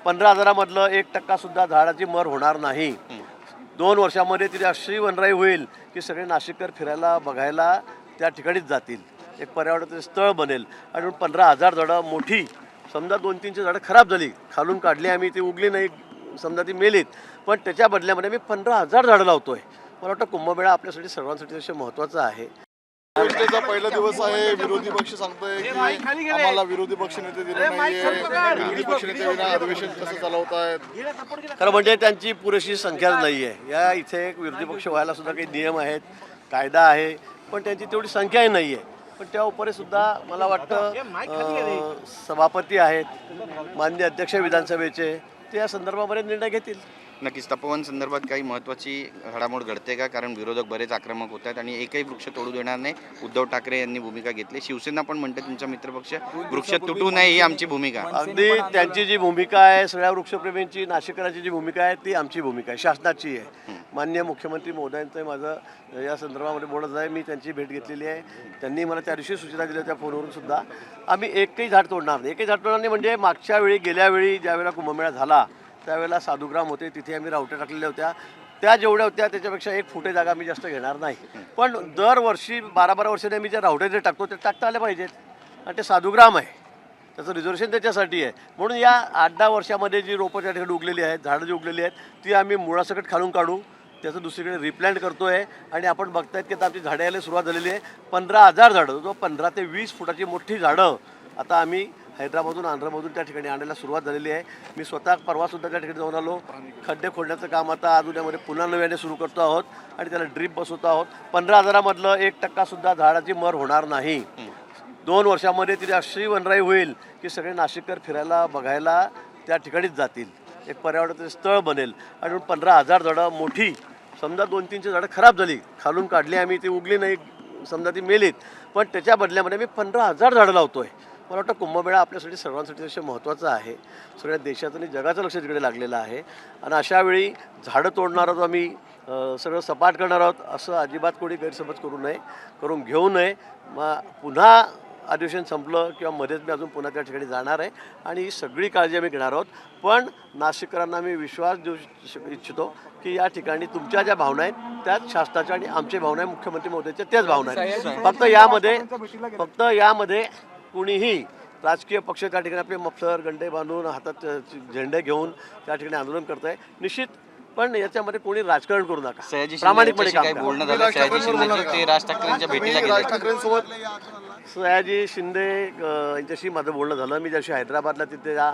15,000मधलं 1% सुद्धा झाडाची मर होणार नाही. 2 वर्षामध्ये ती अशी वनराई होईल की सगळे नाशिककर फिरायला बघायला त्या ठिकाणीच जातील. एक पर्यावरणाचं स्थळ बनेल. आणि 15,000 झाडं मोठी, समजा 2-300 झाडं खराब झाली, खालून काढली आम्ही, ती उगली नाही, समजा ती मेलीत, पण त्याच्या बदल्यामध्ये मी 15,000 झाडं लावतोय. मला वाटतं कुंभमेळा आपल्यासाठी सर्वांसाठी अतिशय महत्त्वाचा आहे. योजनेचा पहिला दिवस आहे. विरोधी पक्ष सांगतोय की आम्हाला विरोधी पक्ष नेते दिले नाहीये. विरोधी पक्ष नेते विना अधिवेशन कसं चालवतायत? खरं म्हणजे त्यांची पुरेशी संख्या नाही आहे. या इथे एक विरोधी पक्ष व्हायला सुद्धा काही नियम आहेत, कायदा आहे, पण त्यांची तेवढी संख्याही नाही आहे. पण त्या उपरी सुद्धा मला वाटतं सभापती आहेत, माननीय अध्यक्ष विधानसभेचे, ते या संदर्भामध्ये निर्णय घेतील. नक्कीच तपोवन संदर्भात काही महत्त्वाची घडामोड घडते का? कारण विरोधक बरेच आक्रमक होत आहेत आणि एकही वृक्ष तोडू देणार नाही. उद्धव ठाकरे यांनी भूमिका घेतली. शिवसेना पण म्हणते तुमचा मित्रपक्ष वृक्ष तुटू नये ही आमची भूमिका. अगदी त्यांची जी भूमिका आहे, सगळ्या वृक्षप्रेमींची, नाशिककरांची जी भूमिका आहे ती आमची भूमिका आहे, शासनाची आहे. माननीय मुख्यमंत्री महोदयांचं माझं या संदर्भामध्ये बोलत आहे. मी त्यांची भेट घेतलेली आहे. त्यांनी मला त्या दिवशी सूचना दिल्या त्या फोनवरून सुद्धा. आम्ही एकही झाड तोडणार नाही. एकही झाड तोडणार नाही म्हणजे मागच्या वेळी, गेल्या वेळी ज्यावेळेला कुंभमेळा झाला त्यावेळेला साधुग्राम होते, तिथे आम्ही रावट्या टाकलेल्या होत्या. त्या जेवढ्या होत्या त्याच्यापेक्षा 1 फुटे जागा आम्ही जास्त घेणार नाही. पण दरवर्षी 12-12 वर्षांनी आम्ही ज्या रावट्या जे टाकतो ते टाकता आले पाहिजेत. आणि ते साधुग्राम आहे, त्याचं रिझर्वेशन त्याच्यासाठी आहे. म्हणून या 8-10 वर्षामध्ये जी रोपं त्या ठिकाणी उगलेली आहेत, झाडं जी उगलेली आहेत, ती आम्ही मुळासकट खालून काढू, त्याचं दुसरीकडे रिप्लांट करतो आहे. आणि आपण बघतायत की आता आमची झाडं यायला सुरुवात झालेली आहे. 15,000 झाडं, जो 15 ते 20 फुटाची मोठी झाडं आता आम्ही हैदराबादमधून, आंध्रमधून त्या ठिकाणी आणायला सुरुवात झालेली आहे. मी स्वतः परवासुद्धा त्या ठिकाणी जाऊन आलो. खड्डे खोडण्याचं काम आता आज उद्यामध्ये पुन्हा नव्याने सुरू करतो आहोत आणि त्याला ड्रीप बसवतो आहोत. 15,000मधलं 1% सुद्धा झाडाची मर होणार नाही. 2 वर्षामध्ये ती अशी वनराई होईल की सगळे नाशिककर फिरायला बघायला त्या ठिकाणीच जातील. एक पर्यावरणाचं स्थळ बनेल. आणि 15,000 झाडं मोठी, समजा 2-300 झाडं खराब झाली, खालून काढली आम्ही, ती उगली नाही, समजा ती मेलीत, पण त्याच्या बदल्यामध्ये मी 15,000 झाडं लावतोय. मला वाटतं कुंभमेळा आपल्यासाठी सर्वांसाठी अतिशय महत्त्वाचा आहे. सगळ्या देशाचं आणि जगाचं लक्ष तिकडे लागलेलं आहे. आणि अशावेळी झाडं तोडणार आहोत आम्ही, सगळं सपाट करणार आहोत, असं अजिबात कोणी गैरसमज करून घेऊ नये. मग पुन्हा अधिवेशन संपलं किंवा मध्येच मी अजून पुन्हा त्या ठिकाणी जाणार आहे आणि ही सगळी काळजी आम्ही घेणार आहोत. पण नाशिककरांना मी विश्वास देऊ इच्छितो की या ठिकाणी तुमच्या ज्या भावना आहेत त्याच शासनाच्या आणि आमच्या भावना आहे, मुख्यमंत्री महोदयाच्या त्याच भावना आहेत. फक्त यामध्ये कुणीही राजकीय पक्ष त्या ठिकाणी आपले मफलर गंडे बांधून हातात झेंडे घेऊन त्या ठिकाणी आंदोलन करत आहे. निश्चित, पण याच्यामध्ये कोणी राजकारण करू नका. प्रामाणिकपणे काम करा. बोलणं झालं सयाजी शिंदे ते राज ठाकरेंच्या भेटीला गेले. सयाजी शिंदे यांच्याशी माझं बोलणं झालं. मी ज्याशी हैदराबादला तिथे या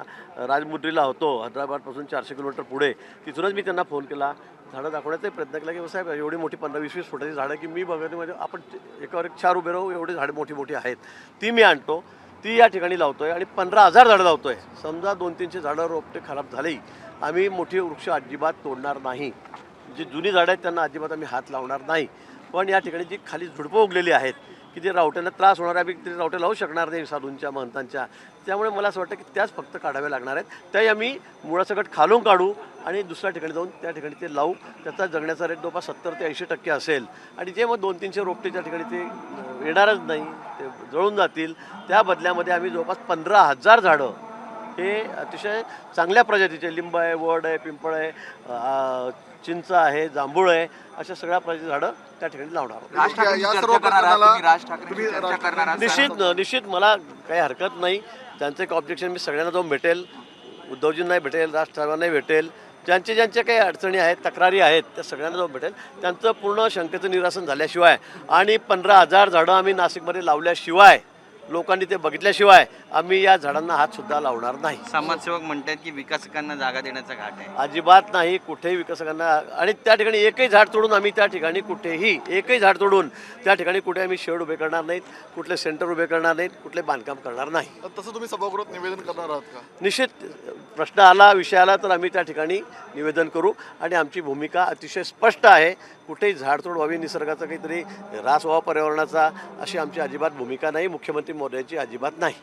राजमुद्रीला होतो, हैदराबादपासून 400 किलोमीटर पुढे, तिथूनच मी त्यांना फोन केला, झाडं दाखवण्याचा प्रयत्न केला की साहेब एवढी मोठी 15-20 फुटाची झाडं की मी बघते म्हणजे आपण एकावर एक 4 उभे राहू, एवढी झाडं मोठी मोठी आहेत, ती मी आणतो, ती या ठिकाणी लावतो आहे. आणि 15,000 झाडं लावतो आहे. समजा 200-300 झाडं रोपटे खराब झाली, आम्ही मोठी वृक्ष अजिबात तोडणार नाही. जी जुनी झाडं आहेत त्यांना अजिबात आम्ही हात लावणार नाही. पण या ठिकाणी जी खाली झुडपं उगलेली आहेत की जे रावट्यांना त्रास होणार आहे, ते रावटे लावू शकणार नाही साधूंच्या महंतांच्या, त्यामुळे मला असं वाटतं की त्याच फक्त काढाव्या लागणार आहेत. त्याही आम्ही मुळासकट खालून काढू आणि दुसऱ्या ठिकाणी जाऊन त्या ठिकाणी ते लावू. त्याचा जगण्याचा रेट जवळपास 70 ते 80% असेल. आणि जे मग 200-300 रोपटे त्या ठिकाणी ते येणारच नाही, ते जळून जातील, त्या बदल्यामध्ये आम्ही जवळपास 15,000 झाडं हे अतिशय चांगल्या प्रजातीचे, लिंब आहे, वड आहे, पिंपळ आहे, चिंच आहे, जांभूळ आहे, अशा सगळ्या प्रकारची झाडं त्या ठिकाणी लावणार. निश्चित मला काही हरकत नाही. त्यांचं एक ऑब्जेक्शन मी सगळ्यांना जाऊन भेटेल, उद्धवजींनाही भेटेल, राज ठाकरेंनाही भेटेल, ज्यांच्या काही अडचणी आहेत, तक्रारी आहेत, त्या सगळ्यांना जाऊन भेटेल. त्यांचं पूर्ण शंकेचं निरासन झाल्याशिवाय आणि 15,000 झाडं आम्ही नाशिकमध्ये लावल्याशिवाय, लोकांनी ते बघितल्याशिवाय आम्ही या झाडांना हातसुद्धा लावणार नाही. समाजसेवक म्हणतात की विकासकांना जागा देण्याचा घाट आहे. अजिबात नाही. कुठेही विकासकांना, आणि त्या ठिकाणी एकही झाड तोडून आम्ही त्या ठिकाणी कुठेही एकही झाड तोडून त्या ठिकाणी कुठे आम्ही शेड उभे करणार नाहीत, कुठले सेंटर उभे करणार नाहीत, कुठले बांधकाम करणार नाही. तसं तुम्ही सभागृहात निवेदन करणार आहात का? निश्चित, प्रश्न आला, विषय आला तर आम्ही त्या ठिकाणी निवेदन करू. आणि आमची भूमिका अतिशय स्पष्ट आहे. कुठेही झाडतोड व्हावी, निसर्गाचा काहीतरी ऱ्हास व्हावा पर्यावरणाचा, अशी आमची अजिबात भूमिका नाही, मुख्यमंत्री महोदयाची अजिबात नाही.